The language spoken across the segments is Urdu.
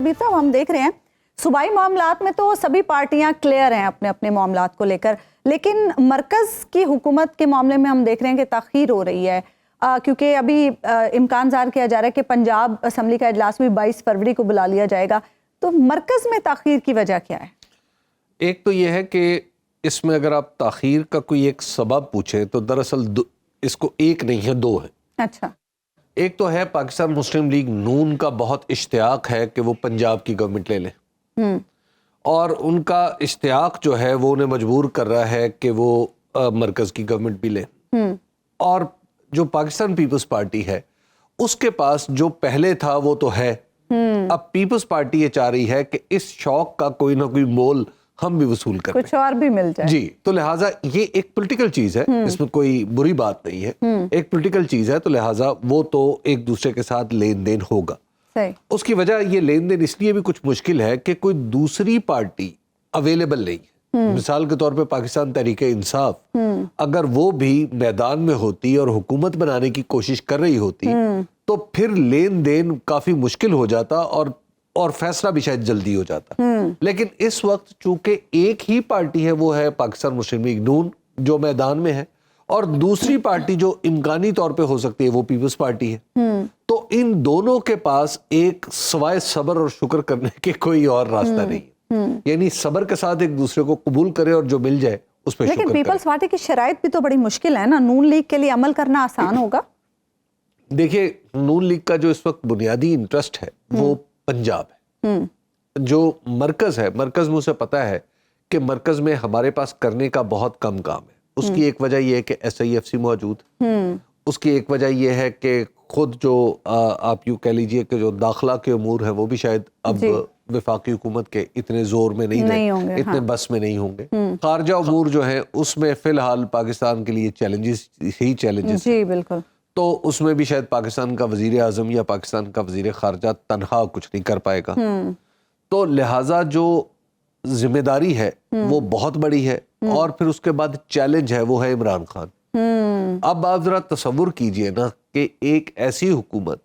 شبیر صاحب ہم دیکھ رہے ہیں صوبائی معاملات میں تو سبھی پارٹیاں کلیئر ہیں اپنے اپنے معاملات کو لے کر، لیکن مرکز کی حکومت کے معاملے میں ہم دیکھ رہے ہیں کہ تاخیر ہو رہی ہے، کیونکہ ابھی امکان ظاہر کیا جا رہا ہے کہ پنجاب اسمبلی کا اجلاس بھی 22 فروری کو بلا لیا جائے گا، تو مرکز میں تاخیر کی وجہ کیا ہے؟ ایک تو یہ ہے کہ اس میں اگر آپ تاخیر کا کوئی ایک سبب پوچھیں تو دراصل اس کو ایک نہیں ہے، دو ہے۔ اچھا، ایک تو ہے پاکستان مسلم لیگ نون کا بہت اشتیاق ہے کہ وہ پنجاب کی گورنمنٹ لے لیں، اور ان کا اشتیاق جو ہے وہ انہیں مجبور کر رہا ہے کہ وہ مرکز کی گورنمنٹ بھی لیں، اور جو پاکستان پیپلز پارٹی ہے اس کے پاس جو پہلے تھا وہ تو ہے، اب پیپلز پارٹی یہ چاہ رہی ہے کہ اس شوق کا کوئی نہ کوئی مول ہم بھی وصول کر کچھ اور بھی مل جائے، جی، تو لہٰذا یہ ایک پولیٹیکل چیز ہے، اس میں کوئی بری بات نہیں ہے، ایک پولیٹیکل چیز ہے، تو لہٰذا وہ تو ایک دوسرے کے ساتھ لین دین ہوگا۔ اس کی وجہ یہ لین دین اس لیے بھی کچھ مشکل ہے کہ کوئی دوسری پارٹی اویلیبل نہیں ہے۔ مثال کے طور پہ پاکستان تحریک انصاف اگر وہ بھی میدان میں ہوتی اور حکومت بنانے کی کوشش کر رہی ہوتی تو پھر لین دین کافی مشکل ہو جاتا اور فیصلہ بھی شاید جلدی ہو جاتا، لیکن اس وقت چونکہ ایک ہی پارٹی ہے، وہ ہے پاکستان مسلم لیگ نون جو میدان میں ہے، اور دوسری پارٹی جو امکانی طور پہ ہو سکتی ہے وہ پیپلز پارٹی ہے، تو ان دونوں کے پاس ایک سوائے صبر اور شکر کرنے کے کوئی اور راستہ نہیں ہے، یعنی صبر کے ساتھ ایک دوسرے کو قبول کرے اور جو مل جائے اس پہ شکر کرے۔ لیکن پیپلز پارٹی کی شرائط بھی تو بڑی مشکل ہے نا، نون لیگ کے لیے عمل کرنا آسان ہوگا؟ دیکھیے، نون لیگ کا جو اس وقت بنیادی انٹرسٹ ہے وہ پنجاب ہے، جو مرکز ہے، مرکز میں اسے پتا ہے کہ مرکز میں ہمارے پاس کرنے کا بہت کم کام ہے۔ اس کی ایک وجہ یہ ہے کہ ایس آئی ایف سی موجود، اس کی ایک وجہ یہ ہے کہ خود جو آپ یوں کہہ لیجئے کہ جو داخلہ کے امور ہیں وہ بھی شاید اب وفاقی حکومت کے اتنے زور میں نہیں رہے، اتنے بس میں نہیں ہوں گے۔ خارجہ امور جو ہیں اس میں فی الحال پاکستان کے لیے چیلنجز ہی چیلنجز، جی بالکل، تو اس میں بھی شاید پاکستان کا وزیر اعظم یا پاکستان کا وزیر خارجہ تنہا کچھ نہیں کر پائے گا، تو لہٰذا جو ذمہ داری ہے وہ بہت بڑی ہے، اور پھر اس کے بعد چیلنج ہے وہ ہے عمران خان۔ اب آپ ذرا تصور کیجئے نا کہ ایک ایسی حکومت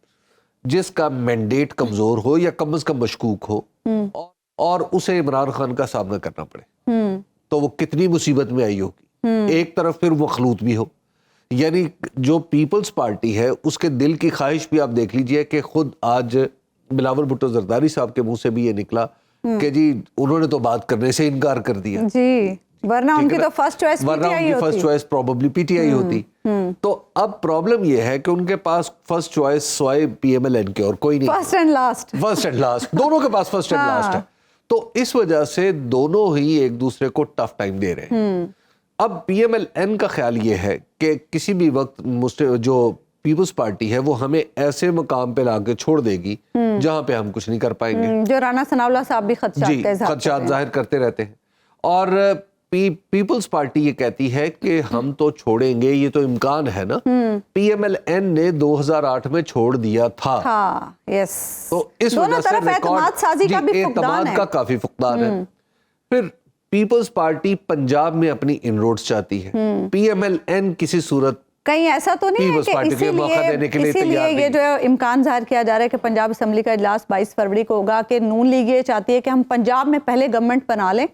جس کا مینڈیٹ کمزور ہو یا کم از کم مشکوک ہو اور اسے عمران خان کا سامنا کرنا پڑے تو وہ کتنی مصیبت میں آئی ہوگی۔ ایک طرف پھر مخلوط بھی ہو، یعنی جو پیپلز پارٹی ہے اس کے دل کی خواہش بھی آپ دیکھ لیجئے کہ خود آج بلاول بھٹو زرداری صاحب کے منہ سے بھی یہ نکلا کہ جی انہوں نے تو بات کرنے سے انکار کر دیا، جی ورنہ ان کی تو first choice P T I ہوتی، first choice probably P T I ہوتی۔ تو اب پرابلم یہ ہے کہ ان کے پاس فرسٹ چوائس سوائے پی ایم ایل این کے اور کوئی نہیں، فرسٹ اینڈ لاسٹ دونوں کے پاس فرسٹ اینڈ لاسٹ ہے، تو اس وجہ سے دونوں ہی ایک دوسرے کو ٹف ٹائم دے رہے ہیں۔ اب پی ایم ایل این کا خیال یہ ہے کہ کسی بھی وقت جو پیپلز پارٹی ہے وہ ہمیں ایسے مقام پہ لا کے چھوڑ دے گی جہاں پہ ہم کچھ نہیں کر پائیں گے، جو رانا ثناء اللہ صاحب بھی خدشات ظاہر کرتے رہتے ہیں، اور پیپلز پارٹی یہ کہتی ہے کہ ہم تو چھوڑیں گے، یہ تو امکان ہے نا، پی ایم ایل این نے 2008 میں چھوڑ دیا تھا، تو اس وجہ سے اعتماد کا کافی فقدان ہے۔ پھر پیپلز پارٹی پنجاب میں اپنی انروڈز چاہتی ہے، پی ایم ایل این کسی صورت کہیں ایسا تو نہیں ہے کہ اسی لیے یہ جو امکان ظاہر کیا جا رہا ہے کہ پنجاب اسمبلی کا اجلاس 22 فروری کو ہوگا کہ نون لیگ یہ چاہتی ہے کہ ہم پنجاب میں پہلے گورنمنٹ بنا لیں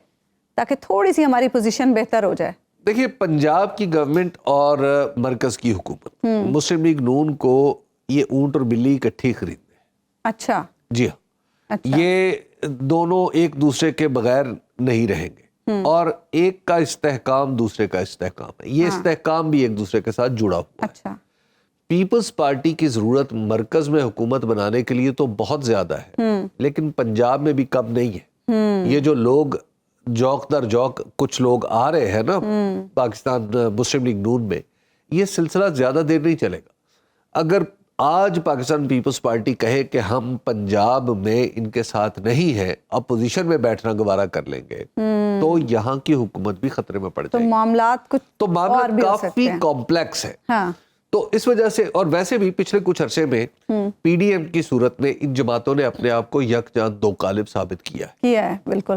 تاکہ تھوڑی سی ہماری پوزیشن بہتر ہو جائے؟ دیکھیے، پنجاب کی گورنمنٹ اور مرکز کی حکومت مسلم لیگ نون کو یہ اونٹ اور بلی اکٹھی خریدنے، اچھا جی ہاں، یہ دونوں ایک دوسرے کے بغیر نہیں رہیں گے، اور ایک کا استحکام دوسرے کا استحکام ہے، یہ استحکام بھی ایک دوسرے کے ساتھ جڑا ہوا ہے۔ اچھا، پیپلز پارٹی کی ضرورت مرکز میں حکومت بنانے کے لیے تو بہت زیادہ ہے، لیکن پنجاب میں بھی کم نہیں ہے۔ یہ جو لوگ جوک در جوک کچھ لوگ آ رہے ہیں نا پاکستان مسلم لیگ نون میں، یہ سلسلہ زیادہ دیر نہیں چلے گا۔ اگر آج پاکستان پیپلز پارٹی کہے کہ ہم پنجاب میں ان کے ساتھ نہیں ہیں، اپوزیشن میں بیٹھنا گوارہ کر لیں گے، تو یہاں کی حکومت بھی خطرے میں پڑ جائے گی، تو معاملات کافی کمپلیکس ہے۔ تو اس وجہ سے، اور ویسے بھی پچھلے کچھ عرصے میں پی ڈی ایم کی صورت میں ان جماعتوں نے اپنے آپ کو یکجا دو قالب ثابت کیا ہے، بالکل۔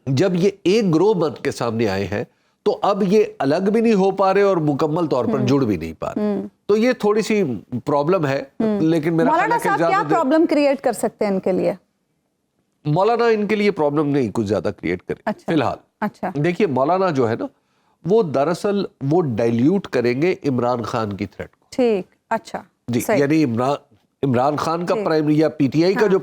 جب یہ ایک گروہ بن کے سامنے آئے ہیں تو اب یہ الگ بھی نہیں ہو پا رہے اور مکمل طور پر جڑ بھی نہیں پا رہے، تو یہ تھوڑی سی پرابلم ہے، لیکن میرا خیال ہے کہ مولانا صاحب کیا پرابلم کریٹ کر سکتے ہیں ان کے لیے؟ مولانا ان کے لیے پرابلم نہیں کچھ زیادہ کریٹ کرے فی الحال. اچھا دیکھیے مولانا جو ہے نا وہ دراصل وہ ڈائلیوٹ کریں گے عمران خان کی تھریٹ کو. ٹھیک اچھا جی یعنی عمران خان کا پرائمری یا پی ٹی آئی کا جو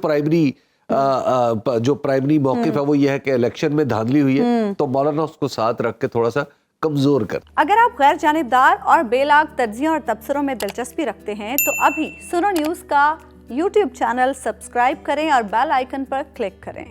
پرائمری موقف ہے وہ یہ ہے کہ الیکشن میں دھاندلی ہوئی ہے تو مولانا اس کو ساتھ رکھ کے تھوڑا سا کمزور کر. اگر آپ غیر جانبدار اور بے لاگ تجزیوں اور تبصروں میں دلچسپی رکھتے ہیں تو ابھی سنو نیوز کا یوٹیوب چینل سبسکرائب کریں اور بیل آئیکن پر کلک کریں.